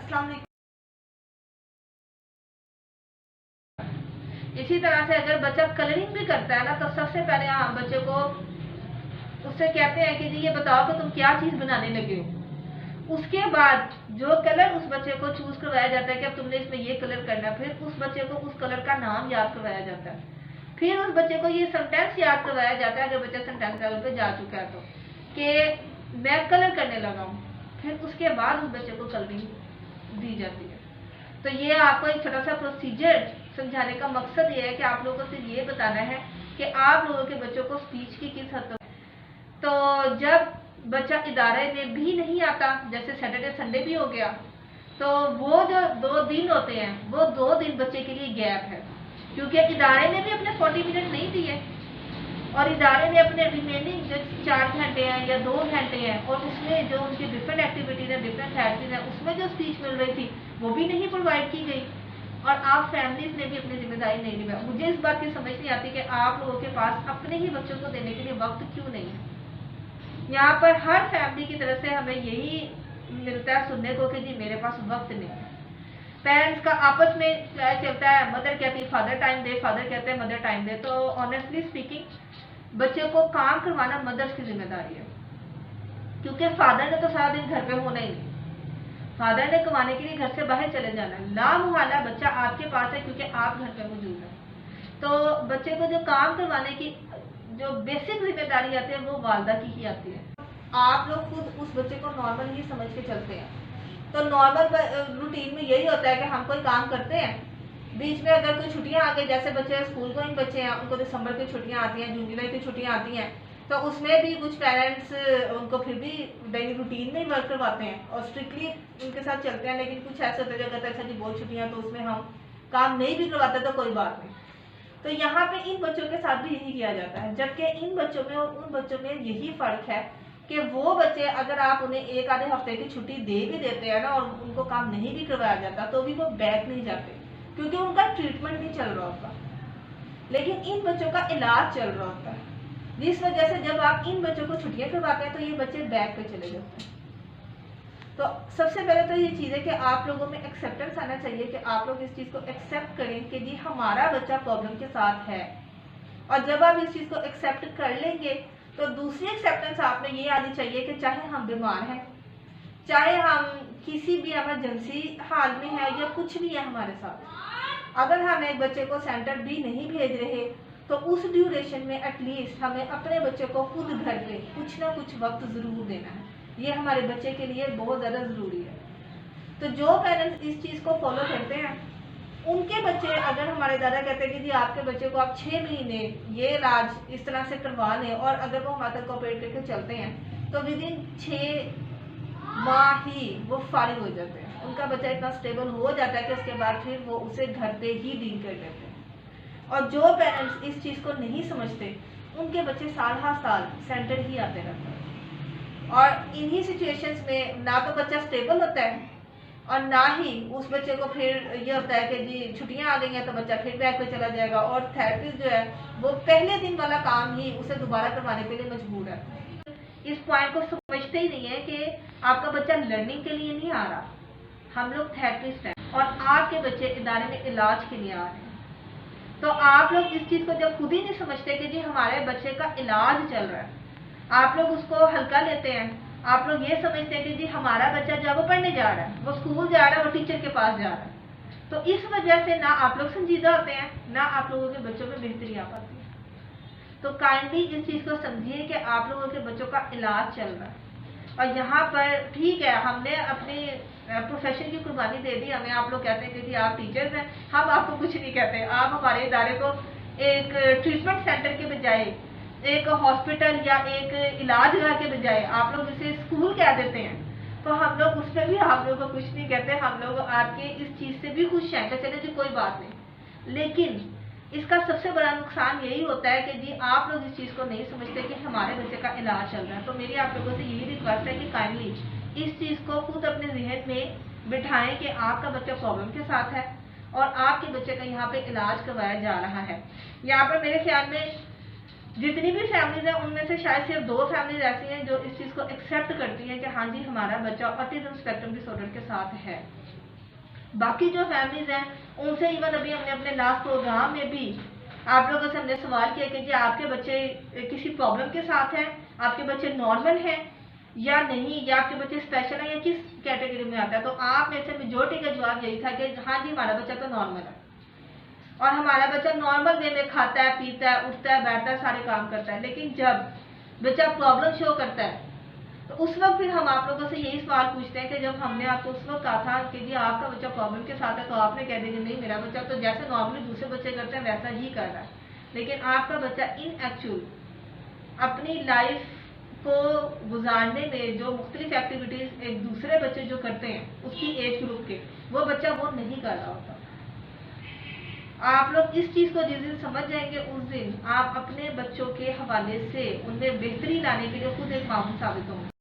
अस्सलाम वालेकुम। इसी तरह से अगर बच्चा कलरिंग भी करता है ना, तो सबसे पहले हम बच्चे को उससे कहते हैं कि जी ये बताओ कि तुम क्या चीज बनाने लगे हो। उसके बाद जो कलर उस बच्चे को चूज करवाया जाता है कि अब तुमने इसमें ये कलर करना है, फिर उस बच्चे को उस कलर का नाम याद करवाया जाता है, फिर उस बच्चे को ये सेंटेंस याद करवाया जाता है अगर बच्चा सेंटेंस लेवल पे जा चुका है तो, कि मैं कलर करने लगा हूँ। फिर उसके बाद उस बच्चे को कलरिंग दी जाती है। तो ये आपको एक छोटा सा प्रोसीजर समझाने का मकसद ये है कि आप लोगों से ये बताना है कि आप लोगों के बच्चों को स्पीच की किस हद तक। तो जब बच्चा इदारे में भी नहीं आता, जैसे सैटरडे संडे भी हो गया, तो वो जो 2 दिन होते हैं वो 2 दिन बच्चे के लिए गैप है, क्योंकि इदारे ने भी अपने 40 मिनट नहीं दिए और इदारे में अपने रिमेनिंग जो 4 घंटे हैं या 2 घंटे हैं, और उसमें जो उनकी डिफरेंट एक्टिविटीज है, डिफरेंट थेरेपीज है, उसमें जो स्पीच मिल रही थी वो भी नहीं प्रोवाइड की गई, और आप फैमिलीज ने भी अपनी जिम्मेदारी नहीं निभाई। मुझे इस बात की समझ नहीं आती कि आप लोगों के पास अपने ही बच्चों को देने के लिए वक्त क्यों नहीं है। यहाँ पर हर फैमिली की तरफ से हमें यही मिलता है सुनने को कि जी मेरे पास वक्त नहीं है। पेरेंट्स का आपस में क्या चलता है, मदर कहती है फादर टाइम दे, फादर कहते हैं मदर टाइम दे। तो ऑनेस्टली स्पीकिंग बच्चे को काम करवाना मदर्स की जिम्मेदारी है, क्योंकि फादर ने तो सारा दिन घर पे होना ही नहीं, फादर ने कमाने के लिए घर से बाहर चले जाना है। लामुहाला बच्चा आपके पास है क्योंकि आप घर पे मौजूद है। तो बच्चे को जो काम करवाने की जो बेसिक जिम्मेदारी आती है वो वालदा की ही आती है। आप लोग खुद उस बच्चे को नॉर्मल ही समझ के चलते हैं, तो नॉर्मल रूटीन में यही होता है कि हम कोई काम करते हैं, बीच में अगर कोई छुट्टियां आ गई, जैसे बच्चे स्कूल गोइंग बच्चे हैं उनको दिसंबर की छुट्टियां आती हैं, जून जुलाई की छुट्टियां आती हैं, तो उसमें भी कुछ पेरेंट्स उनको फिर भी डेली रूटीन में ही वर्क करवाते हैं और स्ट्रिक्टली उनके साथ चलते हैं। लेकिन कुछ ऐसे होते हैं कहते हैं जी बहुत छुट्टियां, तो उसमें हम काम नहीं भी करवाते तो कोई बात नहीं। तो यहाँ पे इन बच्चों के साथ भी यही किया जाता है, जबकि इन बच्चों में और उन बच्चों में यही फर्क है कि वो बच्चे अगर आप उन्हें 1 आधे हफ्ते की छुट्टी दे भी देते हैं ना और उनको काम नहीं भी करवाया जाता, तो भी वो बैक नहीं जाते, क्योंकि उनका ट्रीटमेंट नहीं चल रहा होता, लेकिन इन बच्चों का इलाज चल रहा होता है, जिस वजह से जब आप इन बच्चों को छुट्टियां करवाते हैं तो ये बच्चे बैक पे चले जाते हैं। तो सबसे पहले तो ये चीज़ है कि आप लोगों में एक्सेप्टेंस आना चाहिए कि आप लोग इस चीज़ को एक्सेप्ट करें कि जी हमारा बच्चा प्रॉब्लम के साथ है। और जब आप इस चीज़ को एक्सेप्ट कर लेंगे तो दूसरी एक्सेप्टेंस आप में ये आनी चाहिए कि चाहे हम बीमार हैं, चाहे हम किसी भी इमरजेंसी हाल में है या कुछ भी है हमारे साथ, अगर हम एक बच्चे को सेंटर भी नहीं भेज रहे तो उस ड्यूरेशन में एटलीस्ट हमें अपने बच्चे को खुद घर पे कुछ ना कुछ वक्त ज़रूर देना है। ये हमारे बच्चे के लिए बहुत ज़्यादा ज़रूरी है। तो जो पेरेंट्स इस चीज़ को फॉलो करते हैं उनके बच्चे, अगर हमारे दादा कहते हैं कि जी आपके बच्चे को आप 6 महीने ये इलाज इस तरह से करवा लें, और अगर वो हमारे को ऑपरेट करके चलते हैं तो विद इन 6 माह ही वो फारिग हो जाते हैं, उनका बच्चा इतना स्टेबल हो जाता है कि उसके बाद फिर वो उसे घर पे ही डील कर लेते हैं। और जो पेरेंट्स इस चीज़ को नहीं समझते उनके बच्चे साल हर साल सेंटर ही आते रहते हैं, और इन्हीं सिचुएशंस में ना तो बच्चा स्टेबल होता है और ना ही उस बच्चे को फिर ये होता है कि जी छुट्टियां आ गई हैं तो बच्चा फिर बैक पे चला जाएगा, और थेरेपिस्ट जो है वो पहले दिन वाला काम ही उसे दोबारा करवाने के लिए मजबूर है। इस पॉइंट को समझते ही नहीं है कि आपका बच्चा लर्निंग के लिए नहीं आ रहा, हम लोग थेरेपिस्ट हैं और आपके बच्चे इदारे में इलाज के लिए आ रहे हैं। तो आप लोग इस चीज़ को जब खुद ही नहीं समझते कि जी हमारे बच्चे का इलाज चल रहा है, आप लोग उसको हल्का लेते हैं, आप लोग ये समझते हैं कि जी हमारा बच्चा जो है वो पढ़ने जा रहा है, वो स्कूल जा रहा है, वो टीचर के पास जा रहा है, तो इस वजह से ना आप लोग संजीदा होते हैं, ना आप लोगों के बच्चों में बेहतरी आ पाती है। तो काइंडली इस चीज़ को समझिए कि आप लोगों के बच्चों का इलाज चल रहा है, और यहाँ पर ठीक है हमने अपनी प्रोफेशन की कुर्बानी दे दी, हमें आप लोग कहते हैं कि जी आप टीचर्स हैं, हम आपको कुछ नहीं कहते, आप हमारे इदारे को एक ट्रीटमेंट सेंटर के बजाय, एक हॉस्पिटल या एक इलाजगाह के बजाय आप लोग इसे स्कूल कह देते हैं, तो हम लोग उसमें भी आप लोगों को कुछ नहीं कहते, हम लोग आपके इस चीज़ से भी खुश हैं कि चले जी कोई बात नहीं। लेकिन इसका सबसे बड़ा नुकसान यही होता है कि जी आप लोग इस चीज़ को नहीं समझते कि हमारे बच्चे का इलाज चल रहा है। तो मेरी आप लोगों से यही रिक्वेस्ट है कि काइंडली इस चीज़ को खुद अपने जहन में बिठाएं कि आपका बच्चा प्रॉब्लम के साथ है और आपके बच्चे का यहाँ पे इलाज करवाया जा रहा है। यहाँ पर मेरे ख्याल में जितनी भी फैमिलीज हैं उनमें से शायद सिर्फ 2 फैमिलीज ऐसी हैं जो इस चीज़ को एक्सेप्ट करती हैं कि हाँ जी हमारा बच्चा ऑटिज्म स्पेक्ट्रम डिसऑर्डर के साथ है। बाकी जो फैमिलीज हैं उनसे इवन अभी हमने अपने लास्ट प्रोग्राम में भी आप लोगों से हमने सवाल किया कि आपके बच्चे किसी प्रॉब्लम के साथ हैं, आपके बच्चे नॉर्मल हैं या नहीं, या आपके बच्चे स्पेशल हैं या किस कैटेगरी में आता है। तो आप में से मेजोरिटी का जवाब यही था कि हाँ जी हमारा बच्चा तो नॉर्मल है और हमारा बच्चा नॉर्मल वे में खाता है, पीता है, उठता है, बैठता है, सारे काम करता है। लेकिन जब बच्चा प्रॉब्लम शो करता है तो उस वक्त फिर हम आप लोगों से यही सवाल पूछते हैं कि जब हमने आपको उस वक्त कहा था कि जी आपका बच्चा प्रॉब्लम के साथ है, तो आपने कह दिया कि नहीं मेरा बच्चा तो जैसे नॉर्मली दूसरे बच्चे करते हैं वैसा ही कर रहा है। लेकिन आपका बच्चा इन एक्चुअल अपनी लाइफ को गुजारने में जो मुख्तलिफ एक्टिविटीज एक दूसरे बच्चे जो करते हैं उसकी एज ग्रुप के, वो बच्चा वो नहीं कर रहा होता। आप लोग इस चीज को जिस दिन समझ जाएंगे उस दिन आप अपने बच्चों के हवाले से उनमें बेहतरी लाने के लिए खुद एक मामूल साबित होंगे।